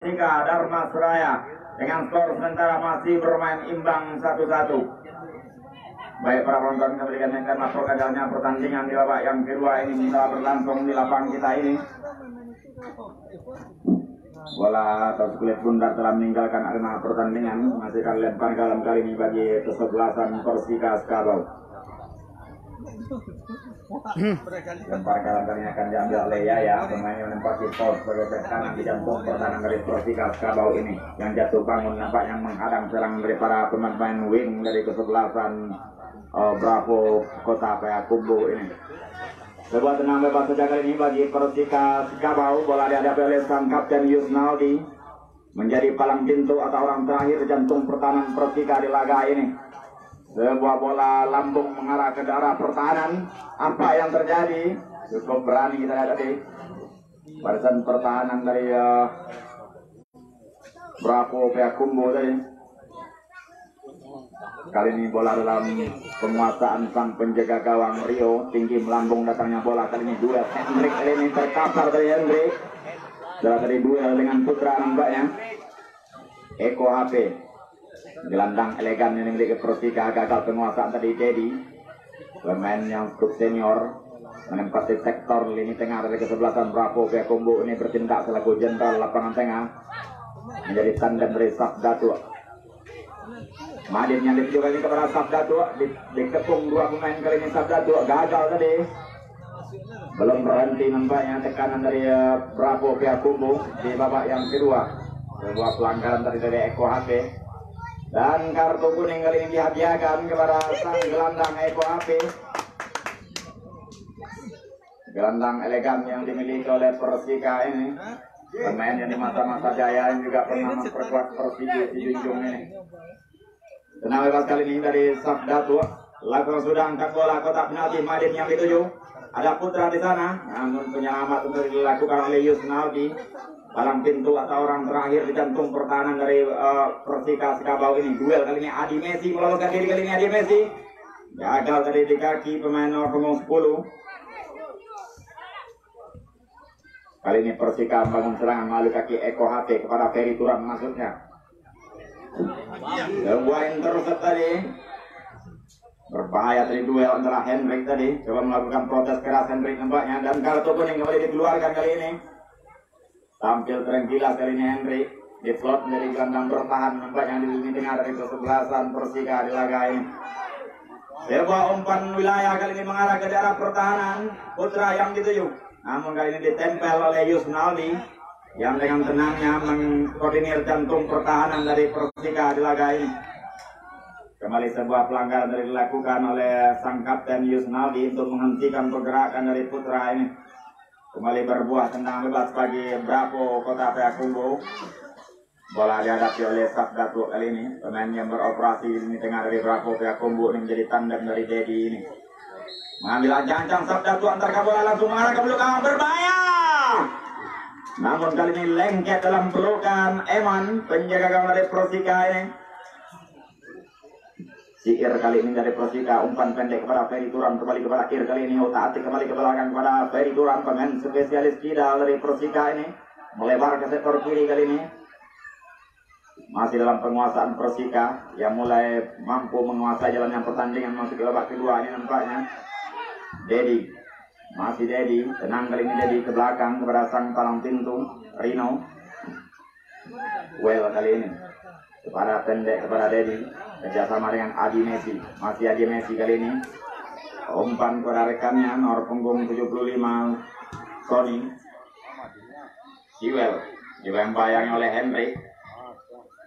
Persika Dharma Suraya dengan skor sementara masih bermain imbang 1-1. Baik para penonton, kembali kami akan melaporkan jalannya pertandingan di babak yang kedua ini telah berlangsung di lapangan kita ini. Bola atau kulit bundar telah meninggalkan arena pertandingan. Masih akan lempar dalam kali ini bagi kesebelasan Persika Skabau. Lempar dalam kali ini akan diambil oleh Yaya, pemain yang menempati pos sebagai bek kanan di jantung pertahanan dari Persika Skabau ini. Yang jatuh bangun nampaknya menghadang serang dari para pemain wing dari kesebelasan Bravo Kota Payakumbuh ini. Sebuah tenang bebas sejak kali ini bagi Persika Skabau. Bola dihadapi oleh sang kapten Yusnaldi, menjadi palang pintu atau orang terakhir jantung pertahanan Persika di laga ini. Sebuah bola lambung mengarah ke arah pertahanan. Apa yang terjadi? Cukup berani kita lihat tadi. Barisan pertahanan dari Bravo Payakumbuh tadi. Kali ini bola dalam penguasaan sang penjaga gawang Rio. Tinggi melambung datangnya bola. Kali ini duel Hendrik, kali ini terkapar dari Hendrik. Setelah tadi duel dengan Putra nampaknya. Eko HP, gelandang elegan yang memiliki Persika, gagal penguasaan tadi Dedi. Pemain yang cukup senior menempati sektor lini tengah dari kesebelasan Bravo Payakumbuh ini bertindak selaku jenderal lapangan tengah, menjadi tandem dari Sabdatu. Madin yang ditujukan ini kepada Sabdatu, dikepung dua pemain kali ini. Sabdatu gagal tadi, belum berhenti nampaknya tekanan dari Bravo Payakumbuh di babak yang kedua. Sebuah pelanggaran tadi dari Eko HP. Dan kartu kuning kali ini dihadiahkan kepada sang gelandang Eko HP. Gelandang elegan yang dimiliki oleh Persika ini. Pemain yang di masa-masa jaya yang juga pernah memperkuat Persija di Junjung ini. Tenang bebas kali ini dari Sabdatu. Langsung sudah angkat bola kotak penalti. Madin yang dituju. Ada Putra di sana. Namun penyelamat untuk dilakukan oleh Yusnaldi. Palang pintu atau orang terakhir di jantung pertahanan dari Persika Skabau ini. Duel kali ini Adi Messi meloloskan diri kali ini. Adi Messi gagal tadi di kaki pemain nomor punggung 10. Kali ini Persika membangun serangan melalui kaki Eko HP kepada Ferry Turan maksudnya. Sebuah intercept tadi. Berbahaya tadi duel antara Hendrik tadi. Coba melakukan protes keras Hendrik nampaknya. Dan kartu kuning kembali dikeluarkan kali ini. Tampil terenggilas kali ini Hendrik. Di slot dari gelandang bertahan nampaknya di lini tengah dari kesebelasan Persika di laga ini. Sebuah umpan wilayah kali ini mengarah ke daerah pertahanan Putra yang dituju. Namun kali ini ditempel oleh Yusnaldi yang dengan tenangnya mengkoordinir jantung pertahanan dari Persika di laga ini. Kembali sebuah pelanggaran dari dilakukan oleh sang kapten Yusnaldi untuk menghentikan pergerakan dari Putra ini. Kembali berbuah tendang bebas bagi Bravo Kota Payakumbuh. Bola dihadapi oleh Sabdatu kali ini. Pemain yang beroperasi di tengah dari Bravo Payakumbuh ini menjadi tandem dari Dedi ini. Mengambil ancang-ancang Sabdatu antar bola langsung mengarah ke belakang, berbahaya. Namun kali ini lengket dalam pelukan Eman, penjaga gawang dari Persika ini. Ir kali ini dari Persika, umpan pendek kepada Ferry Turan, kembali kepada Ir kali ini. Otak-atik kembali ke belakang kepada Ferry Turan, pemain spesialis kidal dari Persika ini. Melebar ke sektor kiri kali ini. Masih dalam penguasaan Persika yang mulai mampu menguasai jalannya pertandingan masuk ke babak kedua ini nampaknya. Dedi, masih Dedi, tenang kali ini Dedi ke belakang kepada sang palang pintu Rino. Well kali ini kepada pendek kepada Dedi, kerjasama dengan Adi Messi. Masih Adi Messi kali ini. Umpan kepada rekannya nomor punggung 75 Sony Siwel juga yang bayangi oleh Henry.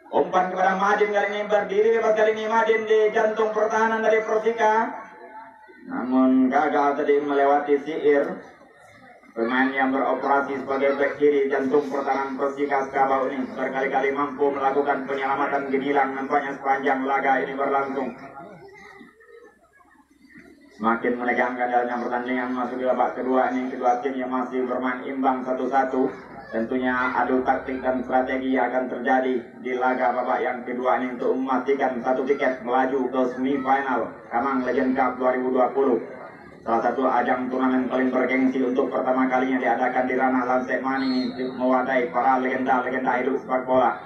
Umpan kepada Madin kali ini, berdiri bebas kali ini Madin di jantung pertahanan dari Persika. Namun gagal tadi melewati Ir, pemain yang beroperasi sebagai bek kiri jantung pertahanan Persika Skabau ini. Berkali-kali mampu melakukan penyelamatan gemilang nampaknya sepanjang laga ini berlangsung. Semakin menegangkan jalannya pertandingan masuk di babak kedua ini. Kedua tim yang masih bermain imbang 1-1. Tentunya adu taktik dan strategi akan terjadi di laga babak yang kedua ini untuk memastikan satu tiket melaju ke semifinal Kamang Legend Cup 2020. Salah satu ajang turnamen paling bergengsi untuk pertama kalinya diadakan di ranah Lanseman ini, mewadahi para legenda-legenda hidup sepak bola.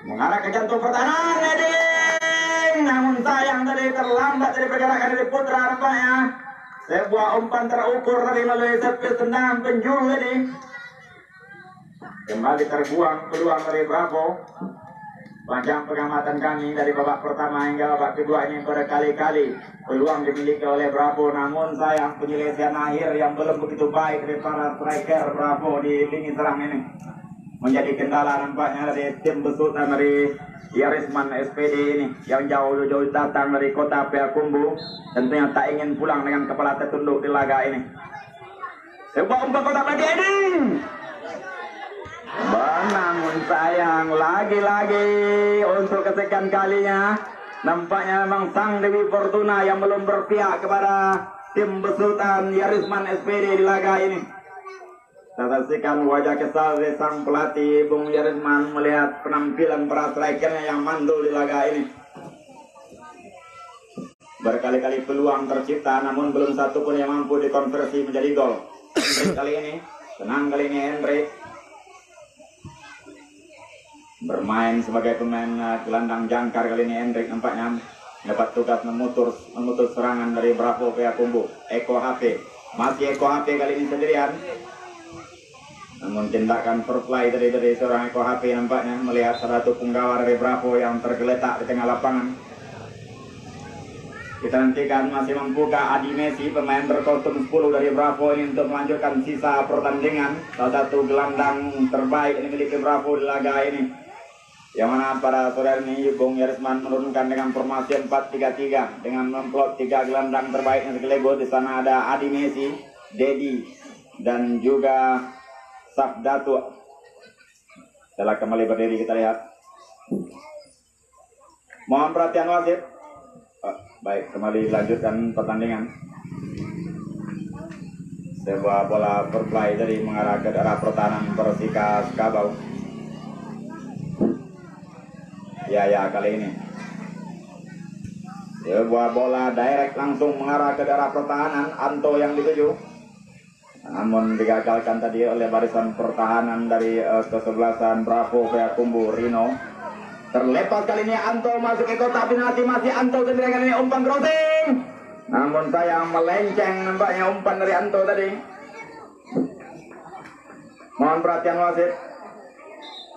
Mengarah ke jantung pertahanan, heading. Namun sayang tadi terlambat dari pergerakan dari Putra nampaknya. Sebuah umpan terukur tadi melalui servis tendangan penjuru ini. Kembali terbuang peluang dari Bravo. Panjang pengamatan kami dari babak pertama hingga babak kedua ini berkali-kali peluang dimiliki oleh Bravo, namun sayang penyelesaian akhir yang belum begitu baik dari para striker Bravo di lini serang ini menjadi kendala nampaknya dari tim besutan dari Yarisman SPD ini yang jauh-jauh datang dari kota Payakumbuh, tentunya tak ingin pulang dengan kepala tertunduk di laga ini. Sebuah umpan kotak lagi ini. Namun sayang lagi-lagi untuk kesekian kalinya nampaknya memang sang Dewi Fortuna yang belum berpihak kepada tim besutan Yarisman SPD di laga ini. Kita saksikan wajah kesal dari sang pelatih Bung Yarisman melihat penampilan para strikernya yang mandul di laga ini. Berkali-kali peluang tercipta namun belum satu pun yang mampu dikonversi menjadi gol. Kali ini tenang, kali ini Hendrik bermain sebagai pemain gelandang jangkar. Kali ini Hendrik nampaknya dapat tugas memutus serangan dari Bravo Payakumbuh. Eko HP, masih Eko HP kali ini sendirian. Namun tindakan perplay dari seorang Eko HP nampaknya melihat salah satu penggawa dari Bravo yang tergeletak di tengah lapangan. Kita nantikan masih mampukah Adi Messi, pemain berkostum 10 dari Bravo ini untuk melanjutkan sisa pertandingan. Salah satu gelandang terbaik yang dimiliki Bravo di laga ini. Yang mana para saudara ini Bung Yarisman menurunkan dengan formasi 4-3-3 dengan memplot 3 gelandang terbaik yang sekaligus. Di sana ada Adi Messi, Dedi, dan juga Safdatu. Setelah kembali berdiri kita lihat. Mohon perhatian wasit. Baik, kembali lanjutkan pertandingan. Sebuah bola berplay dari mengarah ke arah pertahanan Persika Skabau. Ya kali ini sebuah bola direct langsung mengarah ke arah pertahanan Anto yang dituju, namun digagalkan tadi oleh barisan pertahanan dari kesebelasan Bravo Payakumbuh Rino. Terlepas kali ini Anto masuk ke kotak penalti, masih Anto sendiri kali ini umpan crossing, namun sayang melenceng nampaknya umpan dari Anto tadi. Mohon perhatian wasit.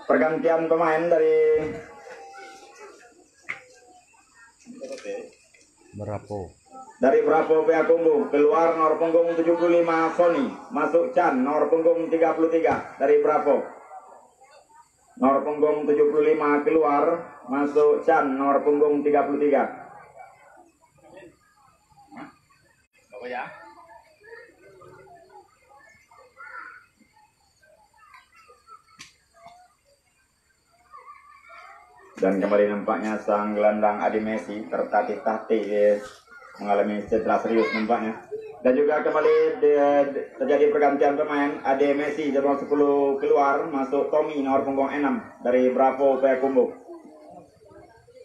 Pergantian pemain dari Bravo Payakumbuh. Keluar nomor punggung 75 Sony, masuk Chan nomor punggung 33 dari Bravo. Nomor punggung 75 keluar, masuk Chan nomor punggung 33. Apa ya? Dan kembali nampaknya sang gelandang Adi Messi tertatih-tatih mengalami cedera serius nampaknya. Dan juga kembali terjadi pergantian pemain. Adi Messi nomor 10 keluar, masuk Tommy nomor punggung 6 dari Bravo Payakumbuh.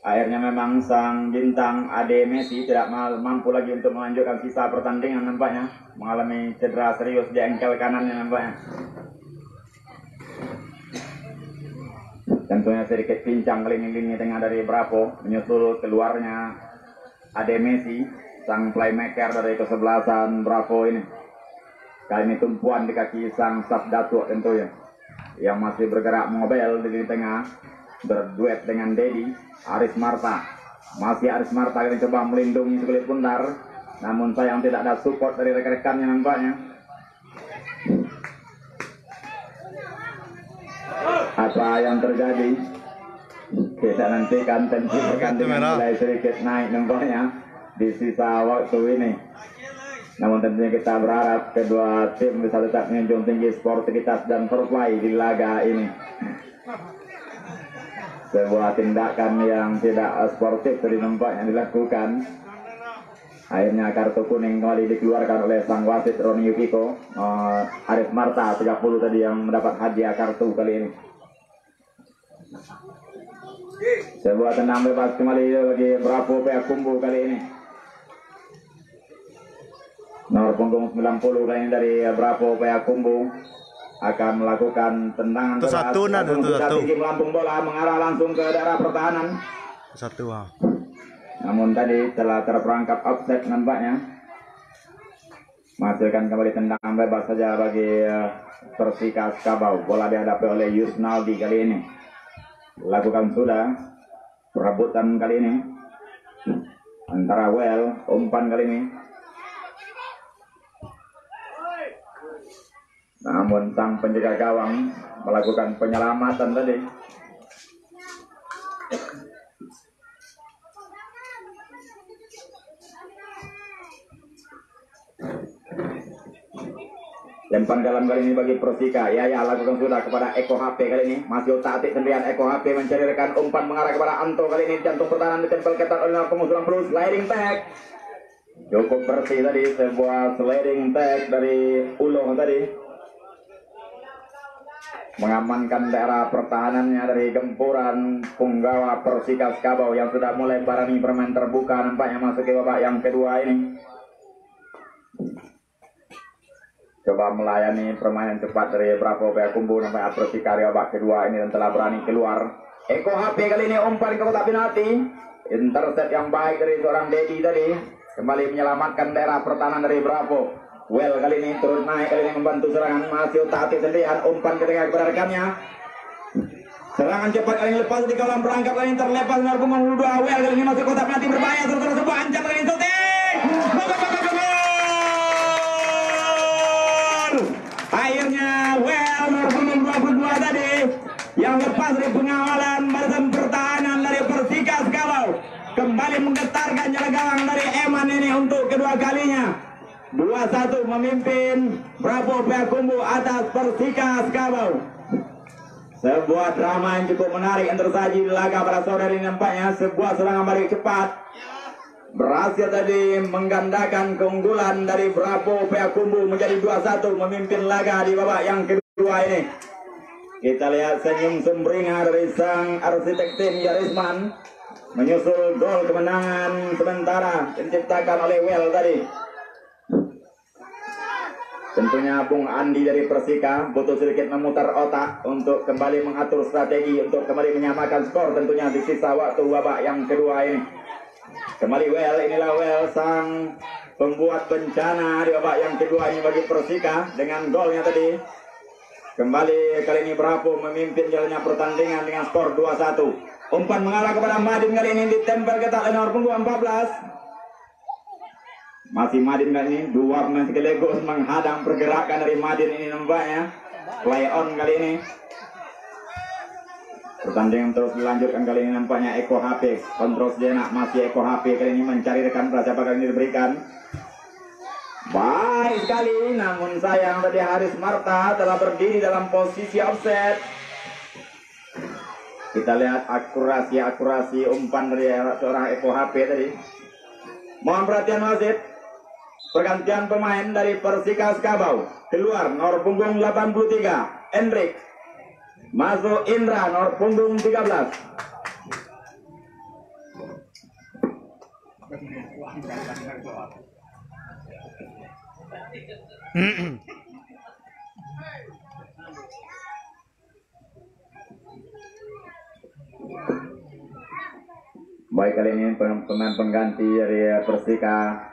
Akhirnya memang sang bintang Adi Messi tidak mampu lagi untuk melanjutkan sisa pertandingan nampaknya, mengalami cedera serius di engkel kanannya nampaknya. Tentunya sedikit pincang kali ini lini tengah dari Bravo, menyusul keluarnya Ade Messi, sang playmaker dari kesebelasan Bravo ini. Kali ini tumpuan di kaki sang Safdatu tentunya, yang masih bergerak mobile di lini tengah, berduet dengan Dedi. Aris Marta, masih Aris Marta yang coba melindungi sekulit pundar, namun sayang tidak ada support dari rekan-rekannya nampaknya. Apa yang terjadi? Kita nantikan tensi pertandingan mulai sedikit naik nampaknya di sisa waktu ini. Namun tentunya kita berharap kedua tim bisa tetap menjunjung tinggi sportivitas dan fair play di laga ini. Sebuah tindakan yang tidak sportif tadi nampaknya dilakukan. Akhirnya kartu kuning kembali dikeluarkan oleh sang wasit Roni Yukiko. Arif Marta 30 tadi yang mendapat hadiah kartu kali ini. Sebuah tenang bebas kembali bagi Bravo Payakumbuh kali ini. Nomor punggung 90 kali ini dari Bravo Payakumbuh akan melakukan tendangan satu tinggi melambung bola mengarah langsung ke daerah pertahanan. Satu. Namun tadi telah terperangkap offset nampaknya. Menghasilkan kembali tendangan bebas saja bagi Persika Skabau. Bola dihadapi oleh Yusnaldi kali ini. Lakukan sudah perebutan kali ini antara Well, umpan kali ini. Namun sang penjaga gawang melakukan penyelamatan tadi. Lempan dalam kali ini bagi Persika. Ya lakukan sudah kepada Eko HP kali ini. Masih otak-atik sendirian Eko HP mencari rekan umpan mengarah kepada Anto kali ini. Jantung pertahanan ditempel ketat oleh pengusulan plus sliding tag. Cukup bersih tadi sebuah sliding tag dari Ulo tadi. Mengamankan daerah pertahanannya dari gempuran punggawa Persika Skabau yang sudah mulai berani bermain terbuka, nampaknya masuk ke babak yang kedua ini. Coba melayani permainan cepat dari Bravo Payakumbuh, nampaknya Persika di babak kedua ini dan telah berani keluar. Eko HP kali ini umpan ke kotak penalti. Intercept yang baik dari seorang Dedi tadi, kembali menyelamatkan daerah pertahanan dari Bravo. Well kali ini turun naik, kali ini membantu serangan. Masih otak-atik sendirian, umpan ketika kepada rekannya. Serangan cepat kali ini lepas di kolam perangkap, kali ini terlepas dengan punggung 2. Well kali ini masih kotak penalti berbahaya, terus sebuah ancam kali ini shooting. Akhirnya Well nomor punggung 22 tadi yang lepas dari pengawalan barisan pertahanan dari Persika Skabau kembali menggetarkan jaga gawang dari Eman ini untuk kedua kalinya. 2-1 memimpin Bravo Payakumbuh atas Persika Skabau. Sebuah drama yang cukup menarik yang tersaji di laga pada sore ini. Nampaknya sebuah serangan balik cepat berhasil tadi menggandakan keunggulan dari Bravo Payakumbuh menjadi 2-1 memimpin laga di babak yang kedua ini. Kita lihat senyum sumringah dari sang arsitek tim Yarisman menyusul gol kemenangan sementara yang diciptakan oleh Well tadi. Tentunya Bung Andi dari Persika butuh sedikit memutar otak untuk kembali mengatur strategi untuk kembali menyamakan skor tentunya di sisa waktu babak yang kedua ini. Kembali Well, inilah Well sang pembuat bencana di babak yang kedua ini bagi Persika dengan golnya tadi. Kembali kali ini Bravo memimpin jalannya pertandingan dengan skor 2-1. Umpan mengarah kepada Madin kali ini ditempel ketat oleh nomor punggung 14. Masih Madin kali ini, dua pemain sekaligus menghadang pergerakan dari Madin ini nampaknya. Play on kali ini. Pertandingan terus dilanjutkan kali ini nampaknya Eko HP. Kontrol sejenak masih Eko HP kali ini mencari rekan siapa kali ini diberikan. Baik sekali, namun sayang tadi Haris Marta telah berdiri dalam posisi offset. Kita lihat akurasi umpan dari seorang Eko HP tadi. Mohon perhatian wasit. Pergantian pemain dari Persika Skabau. Keluar nomor punggung 83 Hendrik. Masuk Indra nomor punggung 13. Baik, kali ini pemain pengganti dari Persika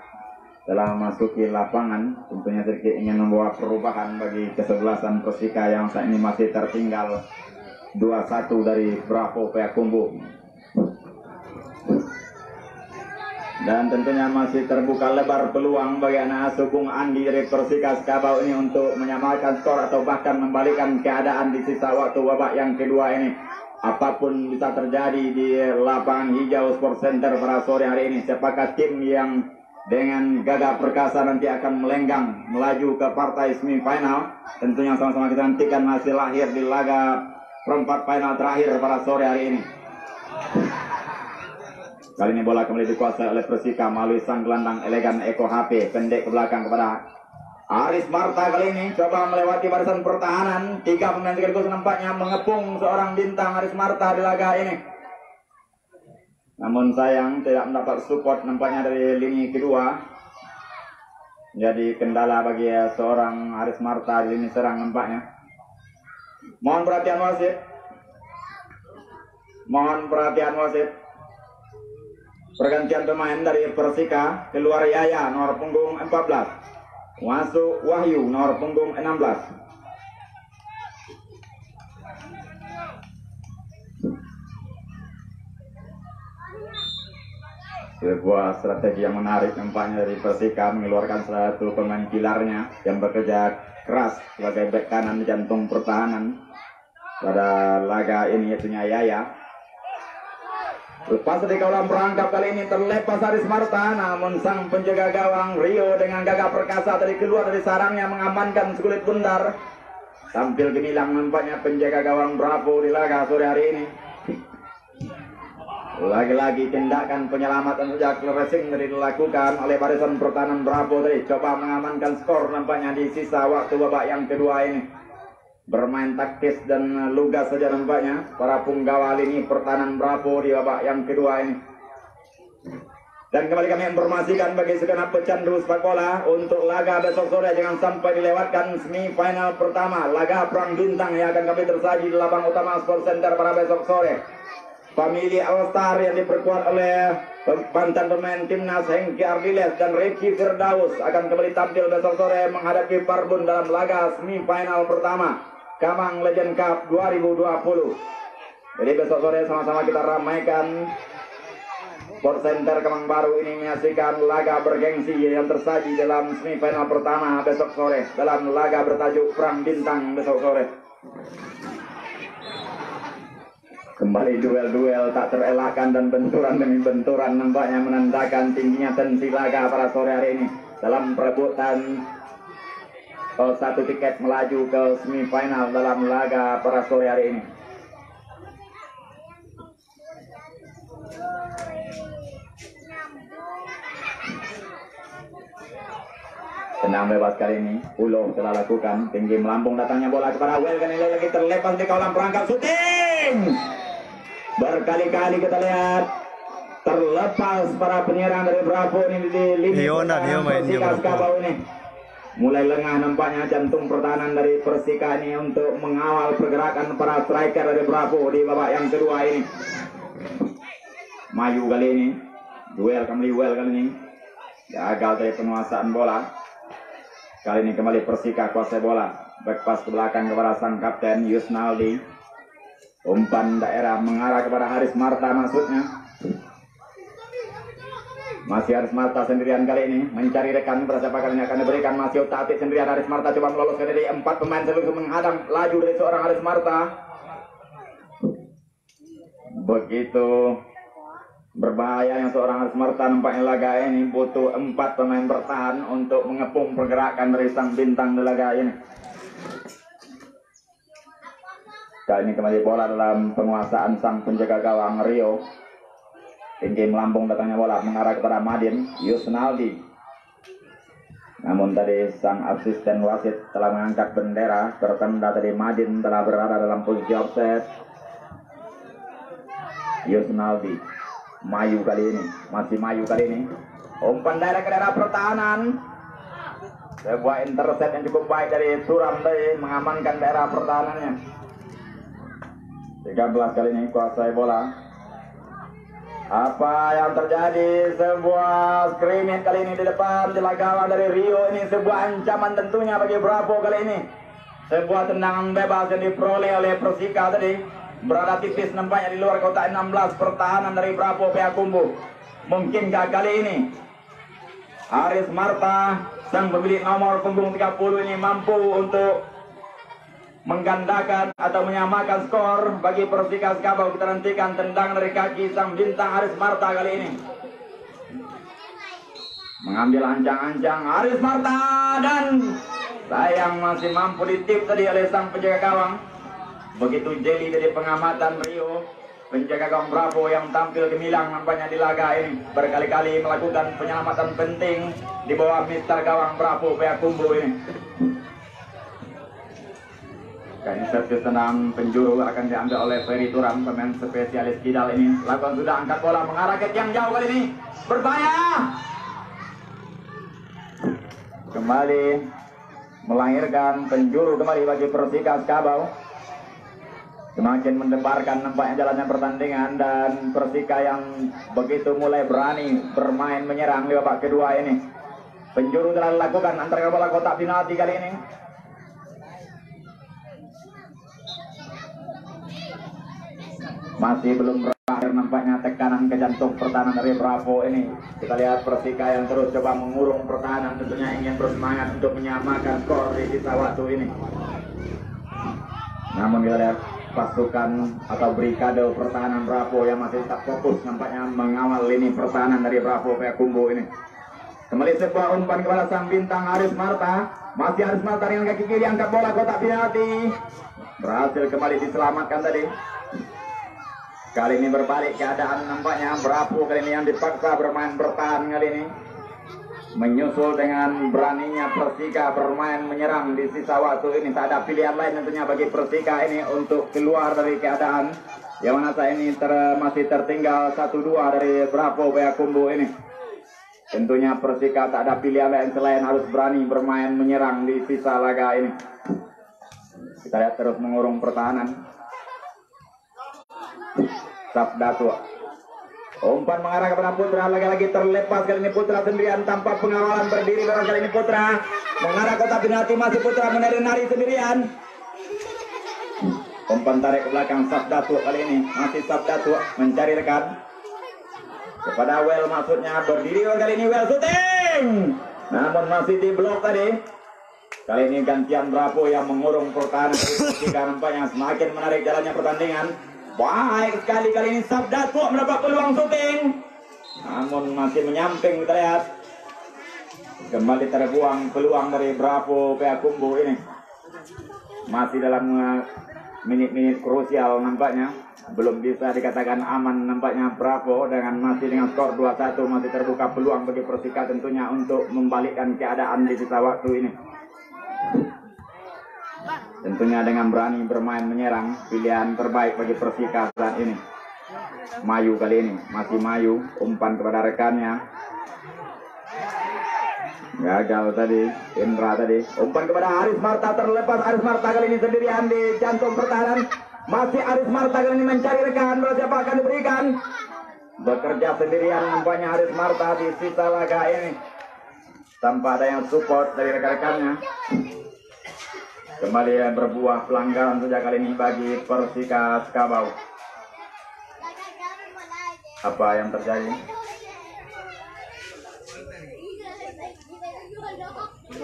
telah masuki lapangan. Tentunya sedikit ingin membawa perubahan bagi kesebelasan Persika yang saat ini masih tertinggal 2-1 dari Bravo Payakumbuh. Dan tentunya masih terbuka lebar peluang bagi anak asuh Bung Andi dari Persika Skabau ini untuk menyamakan skor atau bahkan membalikan keadaan di sisa waktu babak yang kedua ini. Apapun bisa terjadi di lapangan hijau Sport Center pada sore hari ini. Siapakah tim yang dengan gagah perkasa nanti akan melenggang melaju ke partai semifinal? Tentunya sama-sama kita nantikan hasil lahir di laga perempat final terakhir pada sore hari ini. Kali ini bola kembali dikuasai oleh Persika melalui sang gelandang elegan Eko HP. Pendek ke belakang kepada Haris Marta. Kali ini coba melewati barisan pertahanan. 3 pemain sekaligus nampaknya mengepung seorang bintang Haris Marta di laga ini. Namun sayang tidak mendapat support nampaknya dari lini kedua. Jadi kendala bagi seorang Aris Marta di lini serang nampaknya. Mohon perhatian wasit. Mohon perhatian wasit. Pergantian pemain dari Persika, keluar Yaya nomor punggung 14. Masuk Wahyu nomor punggung 16. Sebuah strategi yang menarik nampaknya dari Persika mengeluarkan satu pemain pilarnya yang bekerja keras sebagai bek kanan jantung pertahanan pada laga ini, yaitu Yaya. Lepas dari kolam perangkap kali ini terlepas Aris Marta, namun sang penjaga gawang Rio dengan gagah perkasa tadi keluar dari sarangnya mengamankan sekulit bundar. Tampil gemilang nampaknya penjaga gawang Bravo di laga sore hari ini. Lagi-lagi tindakan penyelamatan sejak racing dari dilakukan oleh barisan pertahanan Bravo tadi. Coba mengamankan skor nampaknya di sisa waktu babak yang kedua ini. Bermain taktis dan lugas saja nampaknya para punggawa lini pertahanan Bravo di babak yang kedua ini. Dan kembali kami informasikan bagi segenap pecandu sepak bola untuk laga besok sore jangan sampai dilewatkan semifinal pertama laga perang bintang yang akan kami tersaji di lapang utama Sport Center pada besok sore. Famili All-Star yang diperkuat oleh mantan pemain timnas Hengki Ardiles dan Ricky Firdaus akan kembali tampil besok sore menghadapi Parbun dalam laga semifinal pertama Kamang Legend Cup 2020. Jadi besok sore sama-sama kita ramaikan Sport Center Kemang Baru ini menyaksikan laga bergengsi yang tersaji dalam semifinal pertama besok sore dalam laga bertajuk Perang Bintang besok sore. Kembali duel-duel tak terelakkan dan benturan demi benturan nampaknya menandakan tingginya tensi laga pada sore hari ini dalam perebutan satu tiket melaju ke semifinal dalam laga pada sore hari ini. Tenang bebas kali ini, Ulo telah lakukan tinggi melambung datangnya bola kepada Well kan ini lagi terlepas di kolam perangkap shooting. Berkali-kali kita lihat terlepas para penyerang dari Bravo ini di lini Persika ini. Mulai lengah nampaknya jantung pertahanan dari Persika ini untuk mengawal pergerakan para striker dari Bravo di babak yang kedua ini. Maju kali ini, duel kembali Well kali ini. Gagal dari penguasaan bola. Kali ini kembali Persika kuasai bola. Back pass ke belakang kepada sang kapten Yusnaldi. Umpan daerah mengarah kepada Haris Marta maksudnya. Masih Haris Marta sendirian kali ini mencari rekan berapa kali ini akan diberikan. Masih otak sendirian Haris Marta coba meloloskan dari 4 pemain sebelum menghadang laju dari seorang Haris Marta. Begitu berbahayanya seorang Haris Marta nampaknya laga ini butuh 4 pemain bertahan untuk mengepung pergerakan dari sang bintang di laga ini. Kali ini kembali bola dalam penguasaan sang penjaga gawang Rio. Tinggi melambung datangnya bola mengarah kepada Madin Yusnaldi. Namun tadi sang asisten wasit telah mengangkat bendera bertanda tadi Madin telah berada dalam posisi offset. Yusnaldi maju kali ini, masih maju kali ini. Umpan daerah ke daerah pertahanan. Sebuah intercept yang cukup baik dari Turam tadi mengamankan daerah pertahanannya. 13 kali ini kuasai bola. Apa yang terjadi? Sebuah scrimmage kali ini di depan jelang gawang dari Rio ini sebuah ancaman tentunya bagi Bravo kali ini. Sebuah tendangan bebas yang diperoleh oleh Persika tadi berada tipis nampaknya di luar kotak 16 pertahanan dari Bravo Payakumbuh. Mungkinkah kali ini Haris Marta sang pemilik nomor punggung 30 ini mampu untuk menggandakan atau menyamakan skor bagi Persika Sekabau? Kita nantikan tendangan dari kaki sang bintang Haris Marta kali ini. Mengambil ancang-ancang Haris Marta dan sayang masih mampu ditip tadi oleh sang penjaga gawang. Begitu jeli dari pengamatan Rio, penjaga gawang Bravo yang tampil gemilang nampaknya di laga ini. Berkali-kali melakukan penyelamatan penting di bawah Mister Gawang Bravo Payakumbuh ini. Kali servis tenang penjuru akan diambil oleh Ferry Turam, pemain spesialis kidal ini. Lakukan sudah angkat bola mengarah ke tiang jauh kali ini. Berbahaya. kembali melahirkan penjuru kembali bagi Persika Skabau. Semakin mendebarkan nampaknya jalannya pertandingan, dan Persika yang begitu mulai berani bermain menyerang di babak kedua ini. Penjuru telah dilakukan antara bola kotak penalti kali ini. Masih belum berakhir nampaknya tekanan ke jantung pertahanan dari Bravo ini. Kita lihat Persika yang terus coba mengurung pertahanan, tentunya ingin bersemangat untuk menyamakan skor di sisa waktu ini. Namun kita lihat pasukan atau brigade pertahanan Bravo yang masih tak fokus nampaknya mengawal lini pertahanan dari Bravo Payakumbuh ini. Kembali sebuah umpan kepada sang bintang Aris Marta. Masih Aris Marta dengan kaki kiri angkat bola kotak penalti. Berhasil kembali diselamatkan tadi. Kali ini berbalik keadaan nampaknya Bravo kali ini yang dipaksa bermain bertahan kali ini. Menyusul dengan beraninya Persika bermain menyerang di sisa waktu ini. Tak ada pilihan lain tentunya bagi Persika ini untuk keluar dari keadaan yang mana saat ini masih tertinggal 1-2 dari Bravo Payakumbuh ini. Tentunya Persika tak ada pilihan lain selain harus berani bermain menyerang di sisa laga ini. Kita lihat terus mengurung pertahanan. Sabdatu. Umpan mengarah kepada Putra, lagi-lagi terlepas kali ini Putra sendirian tanpa pengawalan, berdiri kali ini Putra mengarah kotak penalti, masih Putra menari-nari sendirian. Umpan tarik ke belakang Sabdatu kali ini, masih Sabdatu mencari rekan kepada Well, maksudnya berdiri kali ini Well shooting, namun masih di blok tadi. Kali ini gantian Bravo yang mengurung pertahanan ketika nampaknya semakin menarik jalannya pertandingan. Baik sekali kali ini Sabdatu mendapat peluang syuting, namun masih menyamping. Kita lihat kembali terbuang peluang dari Bravo Payakumbuh ini. Masih dalam menit-menit krusial nampaknya, belum bisa dikatakan aman nampaknya Bravo dengan masih dengan skor 2-1 masih terbuka peluang bagi Persika tentunya untuk membalikkan keadaan di sisa waktu ini. Tentunya dengan berani bermain menyerang, pilihan terbaik bagi Persika saat ini. Mayu kali ini, masih Mayu, umpan kepada rekannya. Gagal tadi, Indra tadi. Umpan kepada Aris Marta, terlepas Aris Marta kali ini sendirian di jantung pertahanan. Masih Aris Marta kali ini mencari rekan, siapa akan diberikan. Bekerja sendirian nampaknya Aris Marta di sisa laga ini. Tanpa ada yang support dari rekan-rekannya. Kembali berbuah pelanggaran sejak kali ini bagi Persika Skabau. Apa yang terjadi?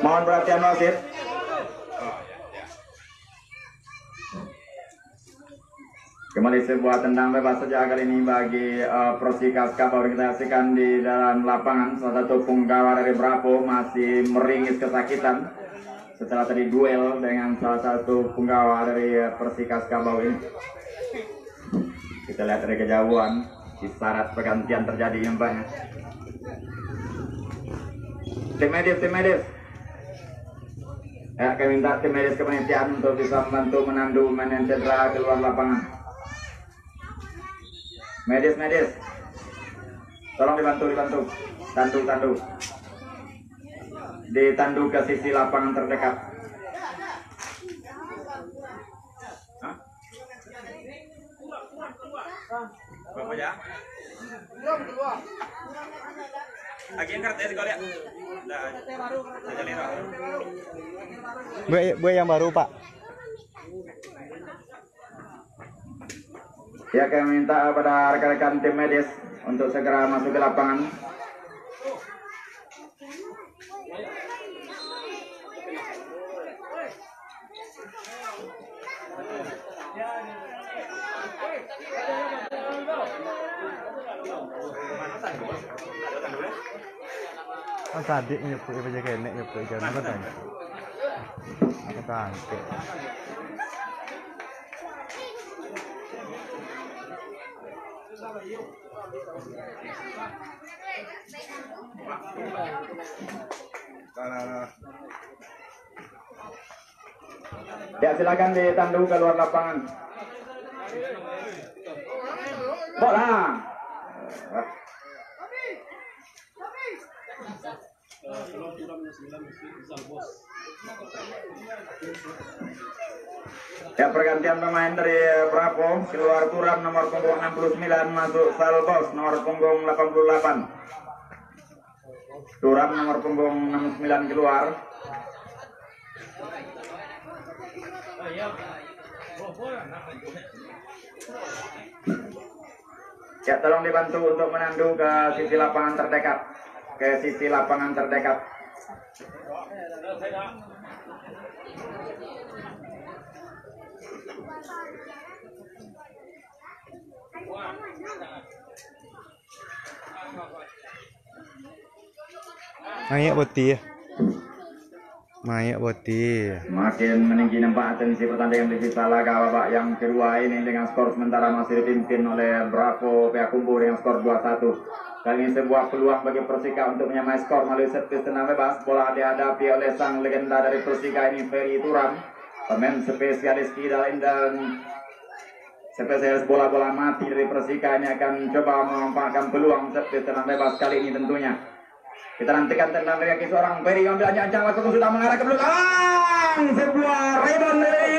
Mohon perhatian wasit. Kembali sebuah tendang bebas sejak kali ini bagi Persika Skabau. Kita saksikan di dalam lapangan salah satu punggawa dari Bravo masih meringis kesakitan setelah tadi duel dengan salah satu punggawa dari Persika Skabau ini. Kita lihat dari kejauhan, isyarat pergantian terjadi nampaknya. Tim medis. Kami minta tim medis kepanitiaan untuk bisa membantu menandu pemain yang cedera keluar lapangan. Medis. Tolong dibantu. Tandu. Ditandu ke sisi lapangan terdekat. Bapak ya? Lagi yang kartu ya sekolah ya? Bu yang baru Pak. Ya, kami minta kepada rekan-rekan tim medis untuk segera masuk ke lapangan. Mas adik nyebut apa jaga nek nyebut jangan apa tanya. Apa tangke. Ya, silakan ditandu keluar lapangan. Bola. Ya, pergantian pemain dari Bravo, keluar Turam nomor punggung 69, masuk Salbos nomor punggung 88. Turam nomor punggung 69 keluar. Ya, tolong dibantu untuk menandu ke sisi lapangan terdekat. Ke sisi lapangan terdekat. Mayak boti. Mayak boti. Makin meninggi nampak atensi pertandingan di sisa laga babak yang kedua ini dengan skor sementara masih dipimpin oleh Bravo Payakumbuh dengan skor 2-1. Kali ini sebuah peluang bagi Persika untuk menyamai skor melalui set piece tenang bebas. Bola dihadapi oleh sang legenda dari Persika ini, Ferry Turam, pemain spesialis kidal dan spesialis bola-bola mati dari Persika ini akan coba memanfaatkan peluang set piece tenang bebas kali ini tentunya. Kita nantikan tendang dari kaki seorang Ferry yang ancang-ancang langsung sudah mengarah ke belakang. Sebuah rebound dari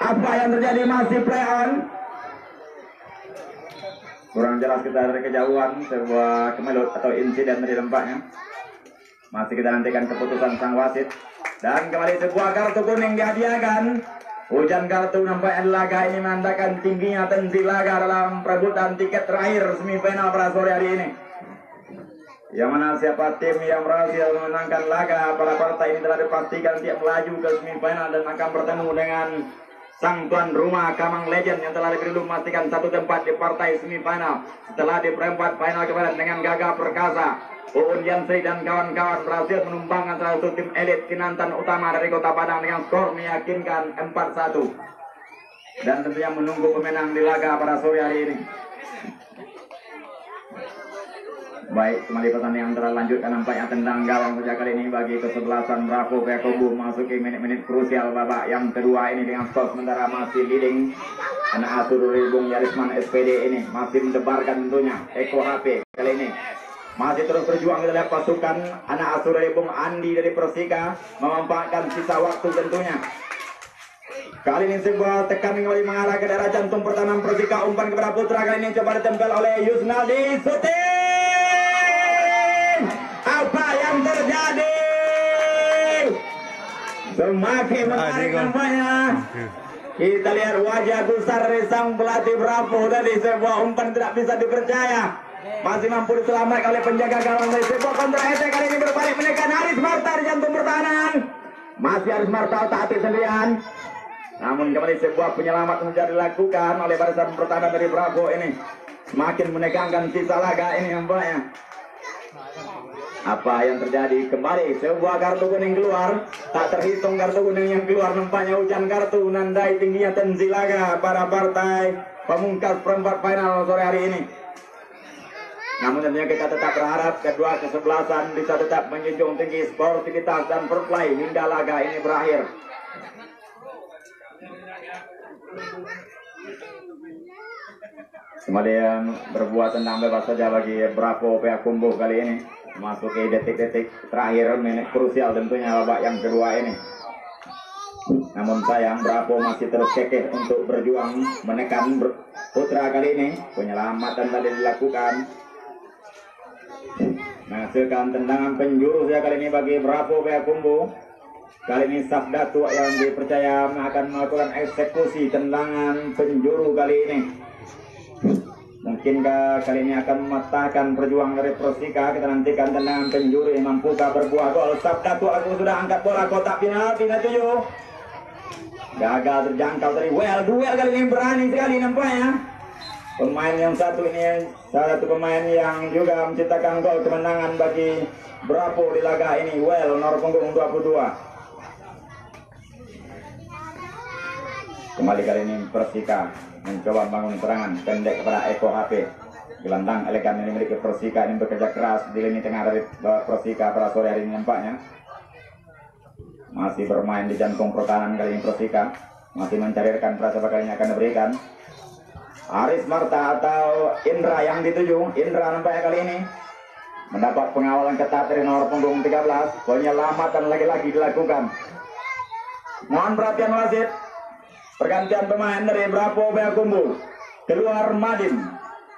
apa yang terjadi, masih play on. Kurang jelas kita dari kejauhan, sebuah kemelut atau insiden dari lempaknya. Masih kita nantikan keputusan sang wasit. Dan kembali sebuah kartu kuning dihadiahkan. Hujan kartu nampaknya laga ini menandakan tingginya tensi laga dalam perebutan tiket terakhir semifinal pada sore hari ini. Yang mana siapa tim yang berhasil memenangkan laga pada partai ini telah dipastikan tiap melaju ke semifinal dan akan bertemu dengan sang tuan rumah Kamang Legend yang telah diberi memastikan satu tempat di partai semifinal. Setelah di perempat final kemarin dengan gagah perkasa, Uun Yansri dan kawan-kawan berhasil menumbangkan salah satu tim elit Kinantan Utama dari Kota Padang dengan skor meyakinkan 4-1. Dan tentunya menunggu pemenang di laga pada sore hari ini. Baik, kembali pertandingan terlanjutkan nampaknya tendang gawang sejak kali ini bagi kesebelasan Bravo Payakumbuh memasuki menit-menit krusial babak yang kedua ini dengan skor sementara masih leading. Anak asuh dari Bung Yarisman SPD ini masih mendebarkan tentunya. Eko HP kali ini masih terus berjuang. Kita lihat pasukan anak asuh dari Bung Andi dari Persika memanfaatkan sisa waktu tentunya. Kali ini sebuah tekan kembali mengarah ke daerah jantung pertahanan Persika. Umpan kepada putra kali ini coba ditempel oleh Yusnaldi. Suting! Apa yang terjadi? Semakin menarik nampaknya. Kita lihat wajah gusar dari sang pelatih Bravo tadi. Sebuah umpan tidak bisa dipercaya. Masih mampu diselamatkan oleh penjaga gawang dari sebuah kontra attack. Kali ini berbalik menekan Haris Marta di jantung pertahanan. Masih Haris Marta otak-atik sendirian. Namun kembali sebuah penyelamat menjadi dilakukan oleh barisan pertahanan dari Bravo ini. Semakin menegangkan sisa laga ini nampaknya. Apa yang terjadi? Kembali sebuah kartu kuning keluar. Tak terhitung kartu kuning yang keluar. Nampaknya hujan kartu menandai tingginya tensi laga pada partai pemungkas perempat final sore hari ini. Namun tentunya kita tetap berharap kedua kesebelasan bisa tetap menjunjung tinggi sportivitas dan fair play hingga laga ini berakhir. Kemudian berbuat tendang bebas saja bagi Bravo Payakumbuh kali ini. Memasuki detik-detik terakhir menit krusial tentunya babak yang kedua ini. Namun sayang Bravo masih terus kekeh untuk berjuang menekan putra kali ini. Penyelamatan tadi dilakukan. Menghasilkan tendangan penjuru ya kali ini bagi Bravo Payakumbuh. Kali ini Sabda Tua yang dipercaya akan melakukan eksekusi tendangan penjuru kali ini. Mungkinkah kali ini akan mematahkan perjuangan dari Persika? Kita nantikan tendangan penjuru yang mampukah berbuah gol. Sabda Tua aku sudah angkat bola kotak penalti 7. Gagal terjangkau dari duel kali ini berani sekali nampaknya. Pemain yang satu ini salah satu pemain yang juga menciptakan gol kemenangan bagi Bravo di laga ini. Nomor punggung 22. Kembali kali ini Persika mencoba bangun serangan pendek kepada Eko HP. Gelandang elegan yang dimiliki Persika ini bekerja keras di lini tengah dari Persika pada sore hari ini nampaknya. Masih bermain di jantung pertahanan kali ini Persika. Masih mencarikan siapa kali ini akan diberikan. Haris Marta atau Indra yang dituju. Indra nampaknya kali ini mendapat pengawalan ketat dari nomor punggung 13. Penyelamatan lagi-lagi dilakukan. Mohon perhatian wasit. Pergantian pemain dari Bravo Payakumbuh. Keluar Madin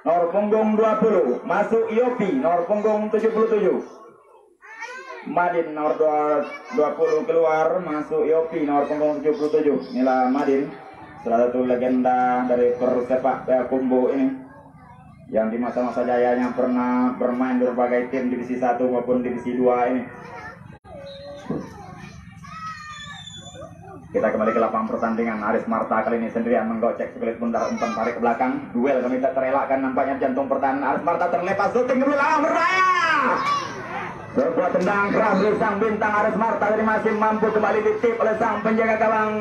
nomor punggung 20, masuk Yopi nomor punggung 77. Madin nomor 20 keluar, masuk Yopi nomor punggung 77. Inilah Madin, salah satu legenda dari persepak Payakumbuh ini, yang di masa-masa jayanya pernah bermain di berbagai tim divisi 1 maupun divisi 2 ini. Kita kembali ke lapangan pertandingan. Aris Marta kali ini sendirian menggocek sekulit bundar, umpan tarik ke belakang. Duel kami tak terelakkan, nampaknya jantung pertahanan. Aris Marta terlepas, shooting ke belakang, beraya! Sebuah tendang keras dari sang bintang Aris Marta dari masih mampu kembali ditip oleh sang penjaga gawang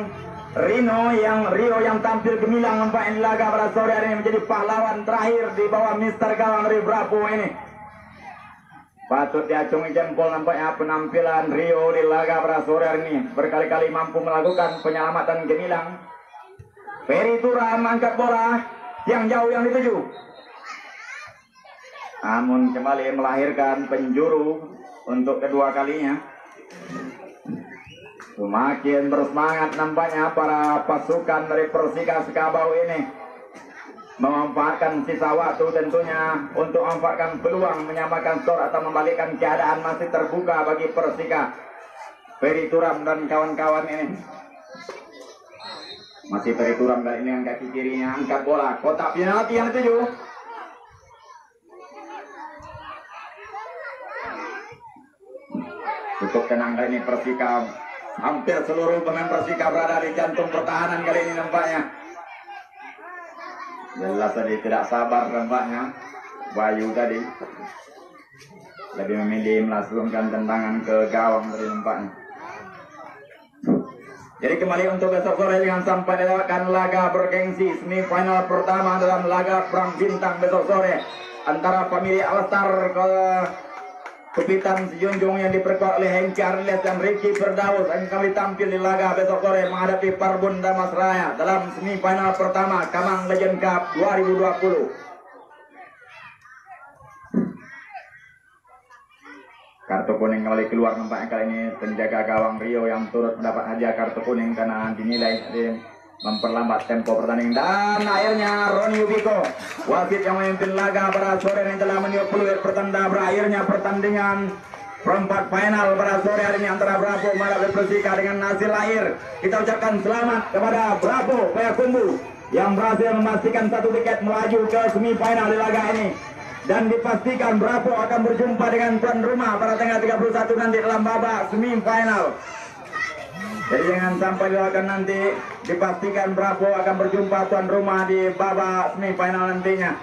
Rio yang tampil gemilang nampaknya di laga pada sore hari ini, menjadi pahlawan terakhir di bawah Mister Gawang dari Bravo ini. Patut diacungi jempol nampaknya penampilan Rio di laga pada sore hari ini. Berkali-kali mampu melakukan penyelamatan gemilang. Ferry Turam angkat bola yang jauh yang dituju. Namun kembali melahirkan penjuru untuk kedua kalinya. Semakin bersemangat nampaknya para pasukan dari Persika Sekabau ini, memanfaatkan sisa waktu tentunya untuk memanfaatkan peluang menyamakan skor atau membalikkan keadaan. Masih terbuka bagi Persika. Ferry Turam dan kawan-kawan ini. Masih Ferry Turam kali ini yang kaki kirinya angkat bola. Kotak penalti yang dituju. Cukup tenang kali ini Persika. Hampir seluruh pemain Persika berada di jantung pertahanan kali ini nampaknya. Jelas tadi tidak sabar nampaknya Bayu tadi, lebih memilih melangsungkan tendangan ke gawang dari nampaknya. Jadi kembali untuk besok sore jangan sampai dilewatkan laga bergengsi semifinal pertama dalam laga perang bintang besok sore antara Family Alstar ke Kepitan Sejunjung yang diperkuat oleh Hengki Arles dan Ricky Firdaus akan kami tampil di laga besok sore menghadapi Parbun Damas Raya dalam semifinal pertama Kamang Legend Cup 2020. Kartu kuning kembali keluar nampaknya kali ini penjaga gawang Rio yang turut mendapat hadiah kartu kuning karena dinilai memperlambat tempo pertandingan. Dan akhirnya Roni Ubiko, wasit yang memimpin laga pada sore ini, telah meniup peluit pertanda berakhirnya pertandingan perempat final pada sore hari ini antara Bravo menghadapi Persika dengan hasil akhir. Kita ucapkan selamat kepada Bravo Payakumbuh yang berhasil memastikan satu tiket melaju ke semifinal di laga ini. Dan dipastikan Bravo akan berjumpa dengan tuan rumah pada tanggal 31 nanti dalam babak semifinal. Jadi jangan sampai dilakukan nanti, dipastikan Bravo akan berjumpa tuan rumah di babak semifinal nantinya.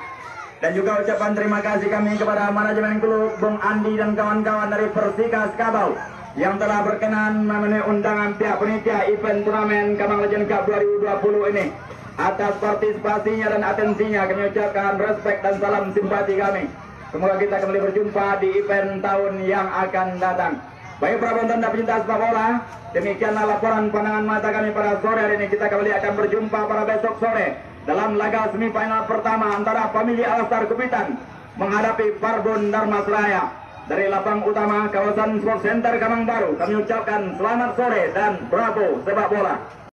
Dan juga ucapan terima kasih kami kepada manajemen klub Bung Andi dan kawan-kawan dari Persika Sekabau yang telah berkenan memenuhi undangan pihak panitia event turnamen Kamang Legend Cup 2020 ini. Atas partisipasinya dan atensinya kami ucapkan respek dan salam simpati kami. Semoga kita kembali berjumpa di event tahun yang akan datang. Baik para penonton dan pecinta sepak bola, demikianlah laporan pandangan mata kami pada sore hari ini. Kita kembali akan berjumpa pada besok sore dalam laga semifinal pertama antara Family Alstar Kepitan menghadapi Parbun Darmas Raya. Dari lapang utama kawasan Sport Center Kamang Baru, kami ucapkan selamat sore dan bravo sepak bola.